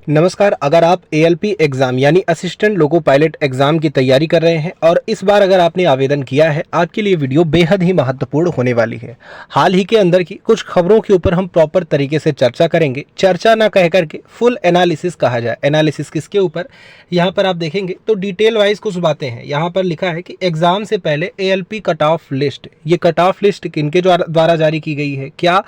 नमस्कार। अगर आप एएलपी एग्ज़ाम यानी असिस्टेंट लोको पायलट एग्ज़ाम की तैयारी कर रहे हैं और इस बार अगर आपने आवेदन किया है, आपके लिए वीडियो बेहद ही महत्वपूर्ण होने वाली है। हाल ही के अंदर की कुछ खबरों के ऊपर हम प्रॉपर तरीके से चर्चा करेंगे। चर्चा ना कह करके फुल एनालिसिस कहा जाए। एनालिसिस किसके ऊपर? यहाँ पर आप देखेंगे तो डिटेल वाइज कुछ बातें हैं। यहाँ पर लिखा है कि एग्ज़ाम से पहले एएलपी कट ऑफ लिस्ट, ये कट ऑफ लिस्ट किनके द्वारा जारी की गई है? क्या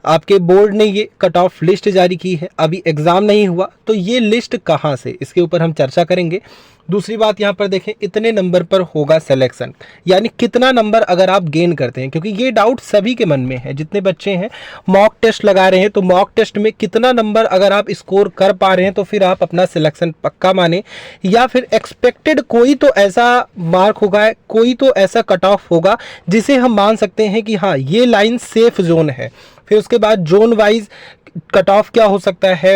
आपके बोर्ड ने ये कट ऑफ लिस्ट जारी की है? अभी एग्ज़ाम नहीं हुआ तो ये लिस्ट कहाँ से, इसके ऊपर हम चर्चा करेंगे। दूसरी बात यहाँ पर देखें, इतने नंबर पर होगा सिलेक्शन, यानी कितना नंबर अगर आप गेन करते हैं, क्योंकि ये डाउट सभी के मन में है। जितने बच्चे हैं मॉक टेस्ट लगा रहे हैं तो मॉक टेस्ट में कितना नंबर अगर आप स्कोर कर पा रहे हैं तो फिर आप अपना सिलेक्शन पक्का माने, या फिर एक्सपेक्टेड कोई तो ऐसा मार्क होगा, कोई तो ऐसा कट ऑफ होगा जिसे हम मान सकते हैं कि हाँ ये लाइन सेफ जोन है। फिर उसके बाद जोन वाइज कट ऑफ क्या हो सकता है,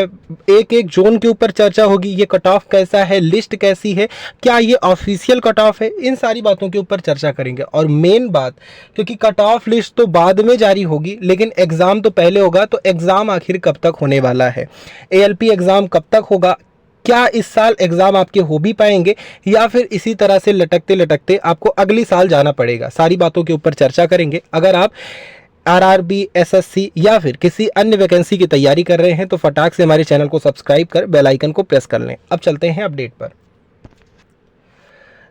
एक एक जोन के ऊपर चर्चा होगी। ये कट ऑफ कैसा है, लिस्ट कैसी है, क्या ये ऑफिशियल कट ऑफ है, इन सारी बातों के ऊपर चर्चा करेंगे। और मेन बात, क्योंकि कट ऑफ लिस्ट तो बाद में जारी होगी लेकिन एग्ज़ाम तो पहले होगा, तो एग्ज़ाम आखिर कब तक होने वाला है, एएलपी एग्ज़ाम कब तक होगा, क्या इस साल एग्ज़ाम आपके हो भी पाएंगे या फिर इसी तरह से लटकते लटकते आपको अगली साल जाना पड़ेगा। सारी बातों के ऊपर चर्चा करेंगे। अगर आप आरआरबी, एसएससी या फिर किसी अन्य वैकेंसी की तैयारी कर रहे हैं तो फटाक से हमारे चैनल को सब्सक्राइब कर बेल आइकन को प्रेस कर लें। अब चलते हैं अपडेट पर।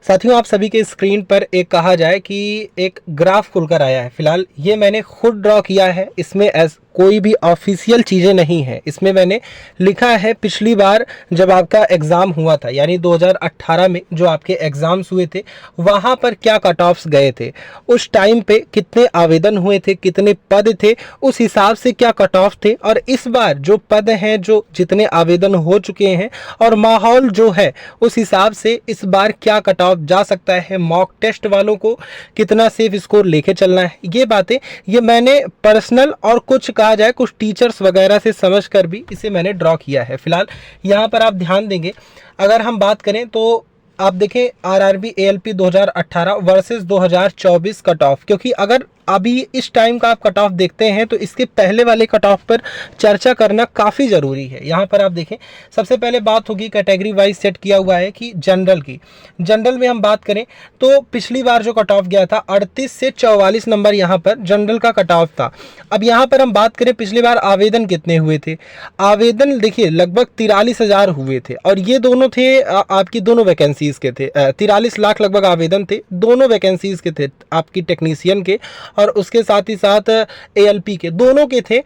साथियों, आप सभी के स्क्रीन पर एक कहा जाए कि एक ग्राफ खुलकर आया है। फिलहाल ये मैंने खुद ड्रॉ किया है, इसमें कोई भी ऑफिशियल चीज़ें नहीं है। इसमें मैंने लिखा है पिछली बार जब आपका एग्ज़ाम हुआ था, यानी 2018 में जो आपके एग्ज़ाम्स हुए थे, वहाँ पर क्या कट ऑफ्स गए थे, उस टाइम पे कितने आवेदन हुए थे, कितने पद थे, उस हिसाब से क्या कट ऑफ थे, और इस बार जो पद हैं, जो जितने आवेदन हो चुके हैं और माहौल जो है, उस हिसाब से इस बार क्या कट ऑफ जा सकता है, मॉक टेस्ट वालों को कितना सेफ स्कोर लेके चलना है। ये बातें ये मैंने पर्सनल और कुछ कहा जाए कुछ टीचर्स वगैरह से समझकर भी इसे मैंने ड्रॉ किया है। फिलहाल यहाँ पर आप ध्यान देंगे, अगर हम बात करें तो आप देखें RRB ALP 2018 versus 2024 cut off, क्योंकि अगर अभी इस टाइम का आप कट ऑफ देखते हैं तो इसके पहले वाले कट ऑफ पर चर्चा करना काफ़ी ज़रूरी है। यहाँ पर आप देखें, सबसे पहले बात होगी कैटेगरी वाइज सेट किया हुआ है कि जनरल की। जनरल में हम बात करें तो पिछली बार जो कट ऑफ गया था 38 से 44 नंबर यहाँ पर जनरल का कट ऑफ था। अब यहाँ पर हम बात करें पिछली बार आवेदन कितने हुए थे, आवेदन देखिए लगभग 43,000 हुए थे, और ये दोनों थे आपकी दोनों वैकेंसीज़ के थे। 43 लाख लगभग आवेदन थे, दोनों वैकेंसीज़ के थे, आपकी टेक्नीशियन के और उसके साथ ही साथ एएलपी के, दोनों के थे,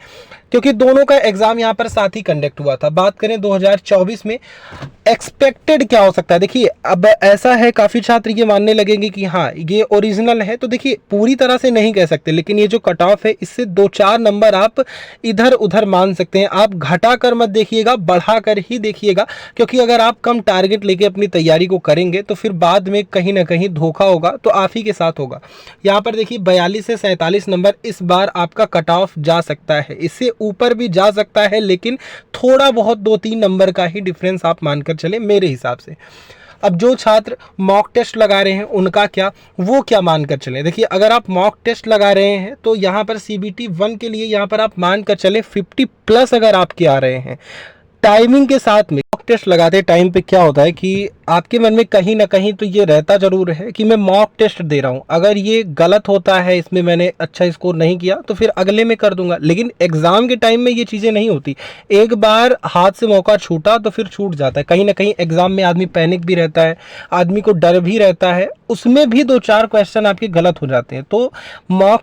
क्योंकि दोनों का एग्ज़ाम यहाँ पर साथ ही कंडक्ट हुआ था। बात करें 2024 में एक्सपेक्टेड क्या हो सकता है, देखिए अब ऐसा है काफ़ी छात्र ये मानने लगेंगे कि हाँ ये ओरिजिनल है, तो देखिए पूरी तरह से नहीं कह सकते, लेकिन ये जो कट ऑफ है इससे 2-4 नंबर आप इधर उधर मान सकते हैं। आप घटा कर मत देखिएगा, बढ़ा कर ही देखिएगा, क्योंकि अगर आप कम टारगेट लेके अपनी तैयारी को करेंगे तो फिर बाद में कहीं ना कहीं धोखा होगा, तो आप ही के साथ होगा। यहाँ पर देखिए 42 से 47 नंबर इस बार आपका कट ऑफ जा सकता है, इससे ऊपर भी जा सकता है, लेकिन थोड़ा बहुत 2-3 नंबर का ही डिफरेंस आप मानकर चले मेरे हिसाब से। अब जो छात्र मॉक टेस्ट लगा रहे हैं उनका क्या, वो क्या मानकर चलें? देखिए अगर आप मॉक टेस्ट लगा रहे हैं तो यहाँ पर सीबीटी 1 के लिए यहाँ पर आप मानकर चलें 50+ अगर आपके आ रहे हैं टाइमिंग के साथ में। मॉक टेस्ट लगाते टाइम पे क्या होता है कि आपके मन में कहीं ना कहीं तो ये रहता ज़रूर है कि मैं मॉक टेस्ट दे रहा हूँ, अगर ये गलत होता है, इसमें मैंने अच्छा स्कोर नहीं किया तो फिर अगले में कर दूंगा। लेकिन एग्ज़ाम के टाइम में ये चीज़ें नहीं होती, एक बार हाथ से मौका छूटा तो फिर छूट जाता है। कहीं ना कहीं एग्ज़ाम में आदमी पैनिक भी रहता है, आदमी को डर भी रहता है, उसमें भी 2-4 क्वेश्चन आपके गलत हो जाते हैं। तो मॉक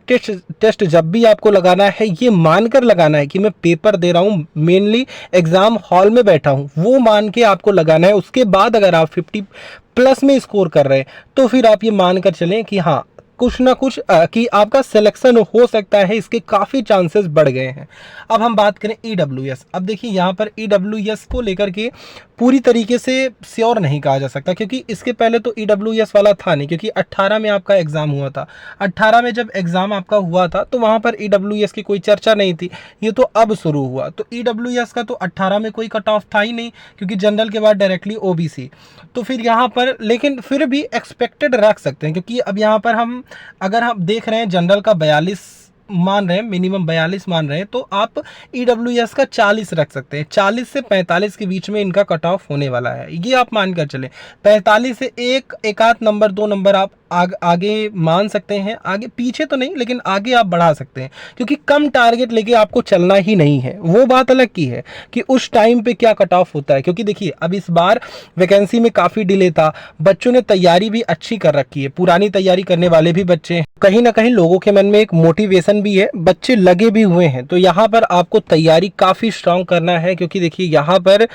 टेस्ट जब भी आपको लगाना है, ये मानकर लगाना है कि मैं पेपर दे रहा हूँ, मेनली एग्ज़ाम हॉल में बैठा हूँ, वो मान के आपको लगाना है। उसके बाद अगर आप 50+ में स्कोर कर रहे हैं तो फिर आप ये मानकर चलें कि हाँ कुछ ना कुछ कि आपका सिलेक्शन हो सकता है, इसके काफ़ी चांसेस बढ़ गए हैं। अब हम बात करें ईडब्ल्यूएस। अब देखिए यहाँ पर ईडब्ल्यूएस को लेकर के पूरी तरीके से श्योर नहीं कहा जा सकता, क्योंकि इसके पहले तो ईडब्ल्यूएस वाला था नहीं, क्योंकि 18 में आपका एग्ज़ाम हुआ था। 18 में जब एग्ज़ाम आपका हुआ था तो वहाँ पर ईडब्ल्यूएस की कोई चर्चा नहीं थी, ये तो अब शुरू हुआ। तो ईडब्ल्यूएस का तो 18 में कोई कट ऑफ था ही नहीं, क्योंकि जनरल के बाद डायरेक्टली ओबीसी। तो फिर यहाँ पर लेकिन फिर भी एक्सपेक्टेड रख सकते हैं, क्योंकि अब यहाँ पर हम अगर हम देख रहे हैं जनरल का 42 मान रहे हैं, मिनिमम 42 मान रहे हैं, तो आप EWS का 40 रख सकते हैं। 40 से 45 के बीच में इनका कट ऑफ होने वाला है, ये आप मान कर चले। 45 से एक आध नंबर 2 नंबर आप आगे मान सकते हैं, आगे पीछे तो नहीं लेकिन आगे आप बढ़ा सकते हैं, क्योंकि कम टारगेट लेके आपको चलना ही नहीं है। वो बात अलग की है कि उस टाइम पे क्या कट ऑफ होता है, क्योंकि देखिए अब इस बार वैकेंसी में काफ़ी डिले था, बच्चों ने तैयारी भी अच्छी कर रखी है, पुरानी तैयारी करने वाले भी बच्चे हैं, कहीं ना कहीं लोगों के मन में एक मोटिवेशन भी है, बच्चे लगे भी हुए हैं। तो यहाँ पर आपको तैयारी काफ़ी स्ट्रांग करना है, क्योंकि देखिए यहाँ पर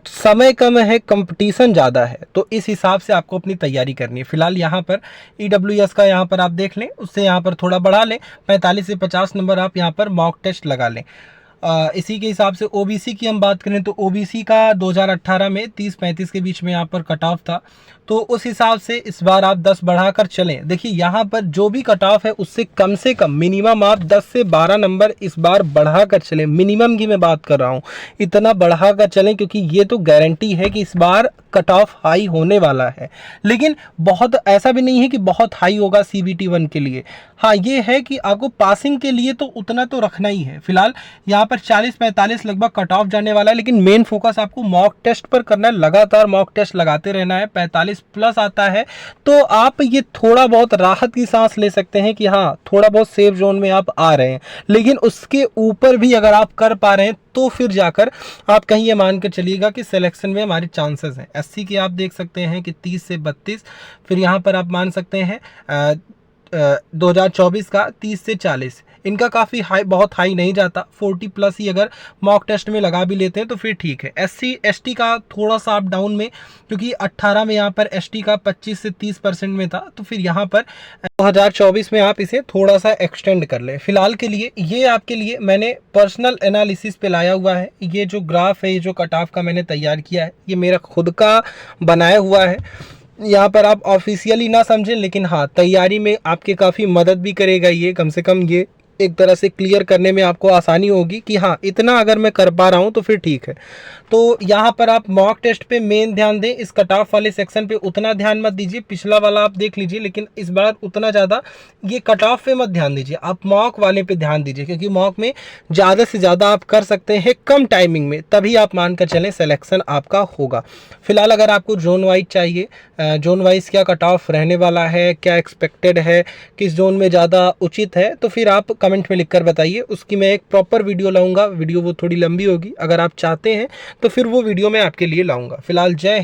समय कम है, कंपटीशन ज़्यादा है, तो इस हिसाब से आपको अपनी तैयारी करनी है। फिलहाल यहाँ पर EWS का यहाँ पर आप देख लें, उससे यहाँ पर थोड़ा बढ़ा लें, 45 से 50 नंबर आप यहाँ पर मॉक टेस्ट लगा लें। इसी के हिसाब से OBC की हम बात करें तो OBC का 2018 में 30-35 के बीच में यहाँ पर कट ऑफ था, तो उस हिसाब से इस बार आप 10 बढ़ाकर चलें। देखिए यहाँ पर जो भी कट ऑफ है उससे कम से कम मिनिमम आप 10 से 12 नंबर इस बार बढ़ाकर चलें, मिनिमम की मैं बात कर रहा हूँ, इतना बढ़ाकर चलें, क्योंकि ये तो गारंटी है कि इस बार कट ऑफ हाई होने वाला है। लेकिन बहुत ऐसा भी नहीं है कि बहुत हाई होगा CBT 1 के लिए, हाँ ये है कि आपको पासिंग के लिए तो उतना तो रखना ही है। फिलहाल यहाँ पर 40-45 लगभग कट ऑफ जाने वाला है, लेकिन मेन फोकस आपको मॉक टेस्ट पर करना है, लगातार मॉक टेस्ट लगाते रहना है। 45 प्लस आता है तो आप ये थोड़ा बहुत राहत की सांस ले सकते हैं कि हाँ थोड़ा बहुत सेफ जोन में आप आ रहे हैं, लेकिन उसके ऊपर भी अगर आप कर पा रहे हैं तो फिर जाकर आप कहीं ये मान कर चलिएगा कि सिलेक्शन में हमारे चांसेस हैं। SC के आप देख सकते हैं कि 30 से 32, फिर यहाँ पर आप मान सकते हैं 2024 का 30 से 40, इनका काफ़ी हाई, बहुत हाई नहीं जाता, 40 प्लस ही अगर मॉक टेस्ट में लगा भी लेते हैं तो फिर ठीक है। SC ST का थोड़ा सा अप डाउन में, क्योंकि 18 में यहाँ पर ST का 25 से 30% में था, तो फिर यहाँ पर 2024 में आप इसे थोड़ा सा एक्सटेंड कर लें। फिलहाल के लिए ये आपके लिए मैंने पर्सनल एनालिसिस पे लाया हुआ है, ये जो ग्राफ है, ये जो कट ऑफ का मैंने तैयार किया है, ये मेरा खुद का बनाया हुआ है। यहाँ पर आप ऑफिशियली ना समझें, लेकिन हाँ तैयारी में आपके काफ़ी मदद भी करेगा ये, कम से कम ये एक तरह से क्लियर करने में आपको आसानी होगी कि हाँ इतना अगर मैं कर पा रहा हूँ तो फिर ठीक है। तो यहाँ पर आप मॉक टेस्ट पे मेन ध्यान दें, इस कट ऑफ वाले सेक्शन पे उतना ध्यान मत दीजिए, पिछला वाला आप देख लीजिए, लेकिन इस बार उतना ज़्यादा ये कट ऑफ पे मत ध्यान दीजिए, आप मॉक वाले पे ध्यान दीजिए, क्योंकि मॉक में ज़्यादा से ज़्यादा आप कर सकते हैं कम टाइमिंग में, तभी आप मान कर चलें सिलेक्शन आपका होगा। फिलहाल अगर आपको जोन वाइज चाहिए, जोन वाइज क्या कट ऑफ रहने वाला है, क्या एक्सपेक्टेड है, किस जोन में ज़्यादा उचित है, तो फिर आप कमेंट में लिखकर बताइए, उसकी मैं एक प्रॉपर वीडियो लाऊंगा। वीडियो वो थोड़ी लंबी होगी, अगर आप चाहते हैं तो फिर वो वीडियो मैं आपके लिए लाऊंगा। फिलहाल जय